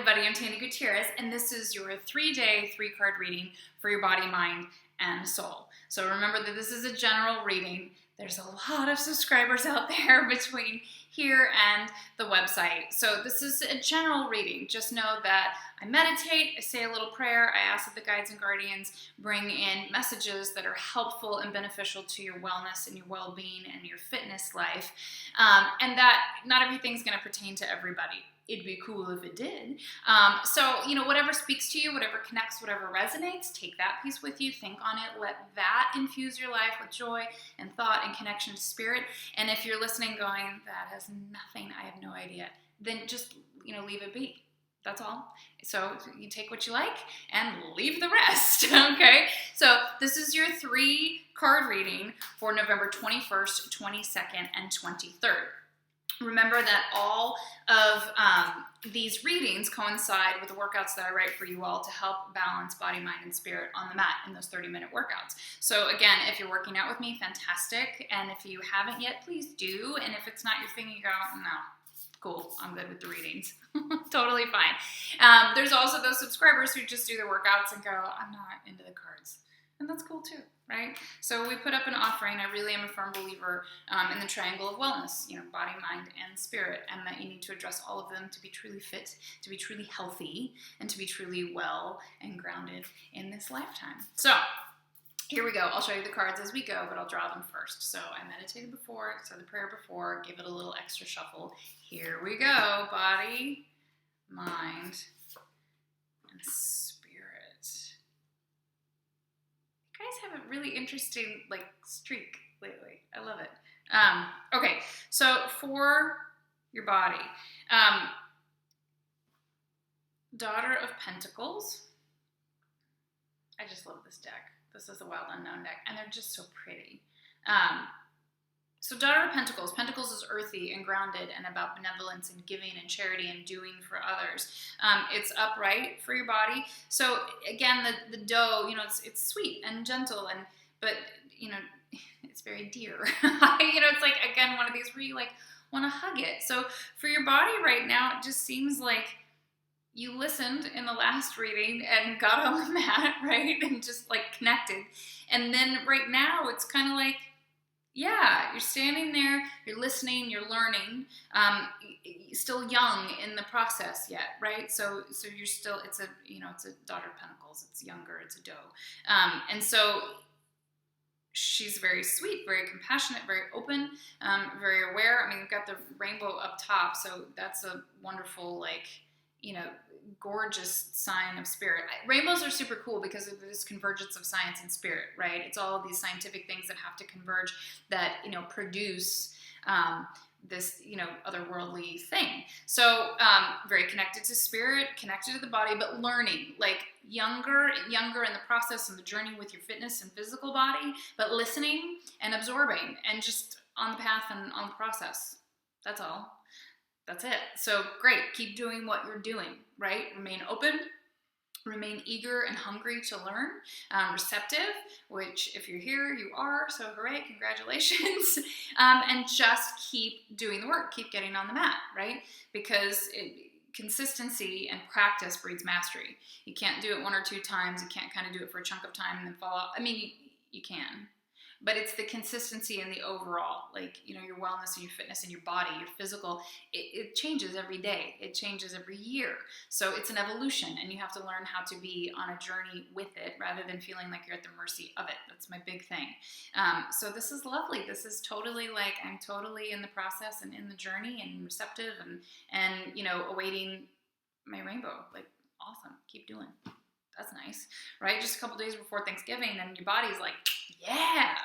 everybody, I'm Tandy Gutierrez, and this is your 3-day, 3-card reading for your body, mind, and soul. So remember that this is a general reading. There's a lot of subscribers out there between here and the website. So this is a general reading. Just know that I meditate, I say a little prayer, I ask that the guides and guardians bring in messages that are helpful and beneficial to your wellness and your well-being and your fitness life, and that not everything's going to pertain to everybody. It'd be cool if it did. So, whatever speaks to you, whatever connects, whatever resonates, take that piece with you, think on it, let that infuse your life with joy and thought and connection to spirit. And if you're listening going, that has nothing, I have no idea, then just, leave it be. That's all. So you take what you like and leave the rest, okay? So this is your 3-card reading for November 21st, 22nd, and 23rd. Remember that all of these readings coincide with the workouts that I write for you all to help balance body, mind, and spirit on the mat in those 30-minute workouts. So again, if you're working out with me, fantastic. And if you haven't yet, please do. And if it's not your thing, you go, no, cool, I'm good with the readings. Totally fine. There's also those subscribers who just do the workouts and go, I'm not into the cards. And that's cool too, right? So we put up an offering. I really am a firm believer in the triangle of wellness, body, mind, and spirit, and that you need to address all of them to be truly fit, to be truly healthy, and to be truly well and grounded in this lifetime. So here we go. I'll show you the cards as we go, but I'll draw them first. So I meditated before, said the prayer before, give it a little extra shuffle. Here we go. Body, mind, and spirit. You guys have a really interesting streak lately. I love it. Okay, so for your body, Daughter of Pentacles. I just love this deck. This is the Wild Unknown deck, and they're just so pretty. So Daughter of Pentacles. Pentacles is earthy and grounded and about benevolence and giving and charity and doing for others. It's upright for your body. So again, the dough, it's sweet and gentle, but it's very dear. It's like, again, one of these where you want to hug it. So for your body right now, it just seems like you listened in the last reading and got on the mat, right? And just connected. And then right now it's kind of like, yeah, you're standing there, you're listening, you're learning, still young in the process yet, right? So you're still, it's a Daughter of Pentacles, it's younger, it's a doe. And so she's very sweet, very compassionate, very open, very aware. I mean, we've got the rainbow up top, so that's a wonderful, gorgeous sign of spirit. Rainbows are super cool because of this convergence of science and spirit, right? It's all of these scientific things that have to converge that, produce this, otherworldly thing. So very connected to spirit, connected to the body, but learning, younger in the process and the journey with your fitness and physical body, but listening and absorbing and just on the path and on the process. That's all. That's it. So great. Keep doing what you're doing, right? Remain open, remain eager and hungry to learn, receptive, which if you're here, you are. So hooray, congratulations. And just keep doing the work. Keep getting on the mat, right? Because consistency and practice breeds mastery. You can't do it 1 or 2 times. You can't kind of do it for a chunk of time and then fall off. I mean, you can. But it's the consistency and the overall, your wellness and your fitness and your body, your physical, it changes every day. It changes every year. So it's an evolution, and you have to learn how to be on a journey with it rather than feeling like you're at the mercy of it. That's my big thing. So this is lovely. This is totally I'm totally in the process and in the journey and receptive and awaiting my rainbow. Awesome. Keep doing. That's nice, right? Just a couple days before Thanksgiving, and your body's like, yeah,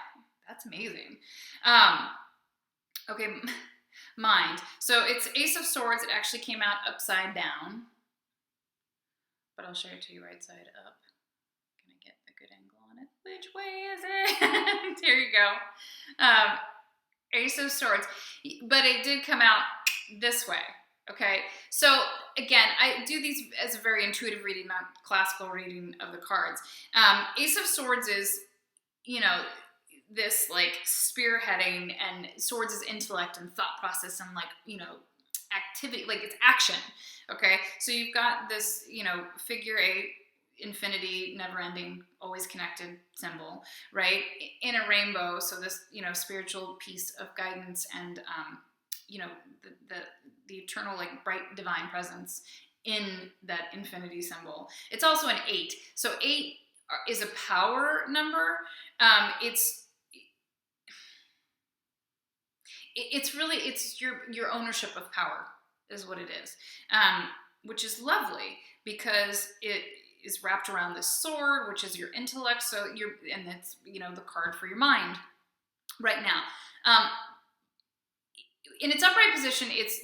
that's amazing. Okay, mind. So it's Ace of Swords. It actually came out upside down, but I'll show it to you right side up. Can I get a good angle on it? Which way is it? Here you go. Ace of Swords, but it did come out this way. Okay, so again, I do these as a very intuitive reading, not classical reading of the cards. Ace of Swords is, this spearheading, and swords is intellect and thought process and activity, like it's action. Okay, so you've got this, figure eight, infinity, never ending, always connected symbol, right? In a rainbow. So this, spiritual piece of guidance and, the eternal, like bright divine presence in that infinity symbol. It's also an eight. So eight is a power number. It's really, it's your ownership of power is what it is, which is lovely because it is wrapped around this sword, which is your intellect. So and it's, the card for your mind right now. In its upright position, it's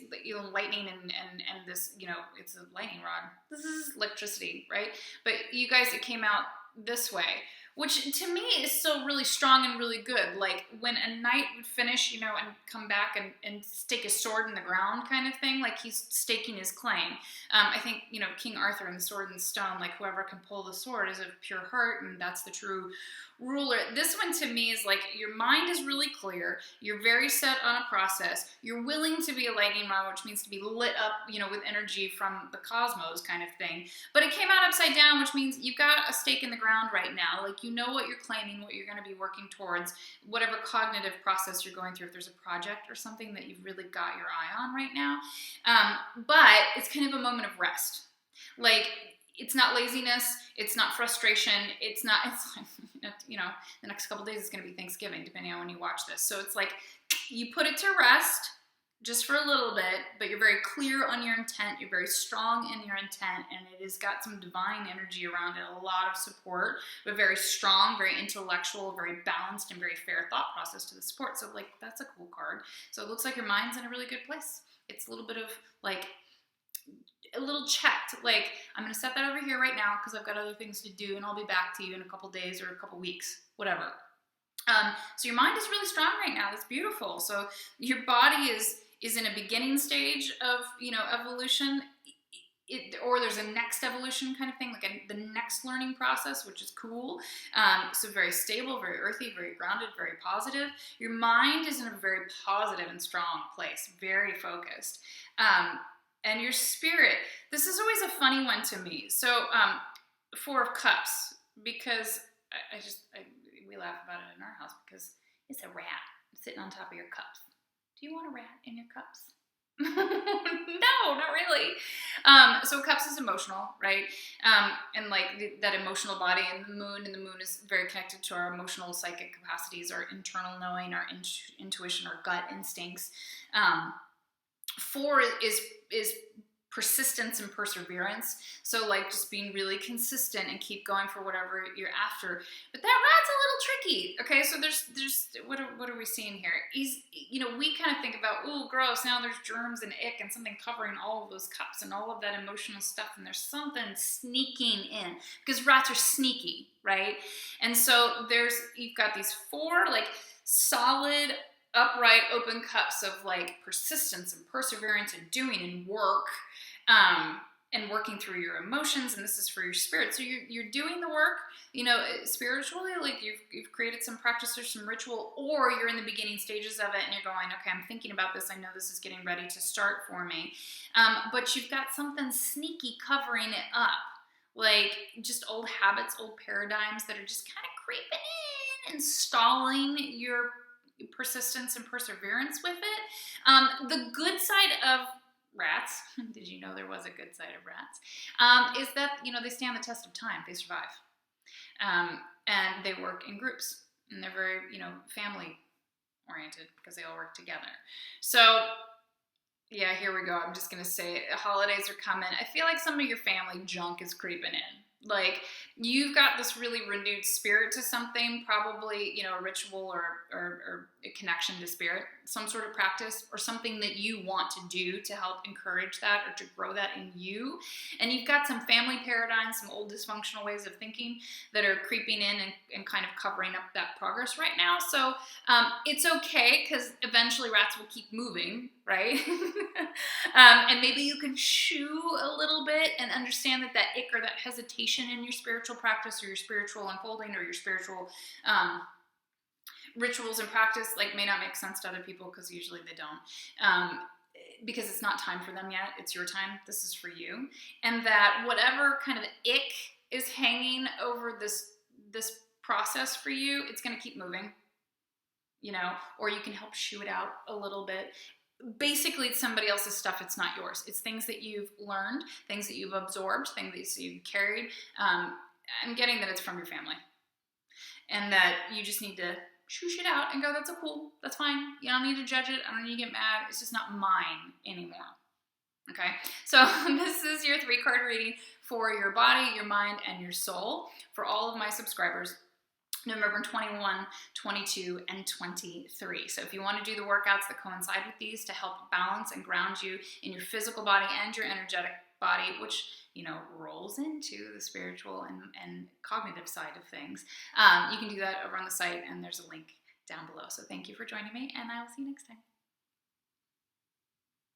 lightning and this, it's a lightning rod. This is electricity, right? But you guys, it came out this way, which to me is still really strong and really good. Like when a knight would finish, and come back and stake his sword in the ground kind of thing, like he's staking his claim. I think, King Arthur and the Sword and Stone, like whoever can pull the sword is of pure heart, and that's the true ruler. This one to me is like your mind is really clear. You're very set on a process. You're willing to be a lightning rod, which means to be lit up, with energy from the cosmos kind of thing. But it came out upside down, which means you've got a stake in the ground right now. Like what you're claiming, what you're going to be working towards, whatever cognitive process you're going through. If there's a project or something that you've really got your eye on right now, but it's kind of a moment of rest. Like it's not laziness, it's not frustration, it's the next couple days is going to be Thanksgiving, depending on when you watch this. So it's like you put it to rest just for a little bit, but you're very clear on your intent, you're very strong in your intent, and it has got some divine energy around it, a lot of support, but very strong, very intellectual, very balanced, and very fair thought process to the support. So like that's a cool card. So it looks like your mind's in a really good place. It's a little bit of like a little checked, like I'm going to set that over here right now because I've got other things to do, and I'll be back to you in a couple days or a couple weeks, whatever. So your mind is really strong right now. That's beautiful. So your body is in a beginning stage of, evolution, or there's a next evolution kind of thing, like the next learning process, which is cool. So very stable, very earthy, very grounded, very positive. Your mind is in a very positive and strong place, very focused. And your spirit, this is always a funny one to me. So Four of Cups, because we laugh about it in our house because it's a rat sitting on top of your cups. Do you want a rat in your cups? No, not really. So cups is emotional, right? And like that emotional body, and the moon is very connected to our emotional psychic capacities, our internal knowing, our intuition, our gut instincts. Four is persistence and perseverance. So like just being really consistent and keep going for whatever you're after. But that rat's a little tricky. Okay, so there's what are we seeing here? He's, we kind of think about, ooh, gross, now there's germs and ick and something covering all of those cups and all of that emotional stuff, and there's something sneaking in because rats are sneaky, right? And so you've got these four like solid, upright, open cups of like persistence and perseverance and doing and work, and working through your emotions. And this is for your spirit. So you're doing the work, spiritually, like you've created some practice or some ritual, or you're in the beginning stages of it and you're going, okay, I'm thinking about this. I know this is getting ready to start for me. But you've got something sneaky covering it up, like just old habits, old paradigms that are just kind of creeping in and stalling your persistence and perseverance with it. The good side of rats, did you know there was a good side of rats, is that, they stand the test of time. They survive. And they work in groups. And they're very, family oriented because they all work together. So, yeah, here we go. I'm just going to say it. Holidays are coming. I feel like some of your family junk is creeping in. Like you've got this really renewed spirit to something, probably, a ritual or a connection to spirit, some sort of practice or something that you want to do to help encourage that or to grow that in you. And you've got some family paradigms, some old dysfunctional ways of thinking that are creeping in and kind of covering up that progress right now. So it's okay because eventually rats will keep moving, right? And maybe you can shoo a little bit and understand that ick or that hesitation in your spiritual practice or your spiritual unfolding or your spiritual rituals and practice like may not make sense to other people because usually they don't. because it's not time for them yet. It's your time. This is for you. And that whatever kind of ick is hanging over this process for you, it's going to keep moving, you know, or you can help shoo it out a little bit. Basically, it's somebody else's stuff. It's not yours. It's things that you've learned, things that you've absorbed, things that you've carried. I'm getting that it's from your family, and that you just need to shoosh it out and go, that's cool, that's fine. You don't need to judge it. I don't need to get mad. It's just not mine anymore. Okay, so this is your 3-card reading for your body, your mind, and your soul for all of my subscribers, November 21, 22, and 23. So if you want to do the workouts that coincide with these to help balance and ground you in your physical body and your energetic body, which, you know, rolls into the spiritual and cognitive side of things, you can do that over on the site, and there's a link down below. So thank you for joining me, and I will see you next time.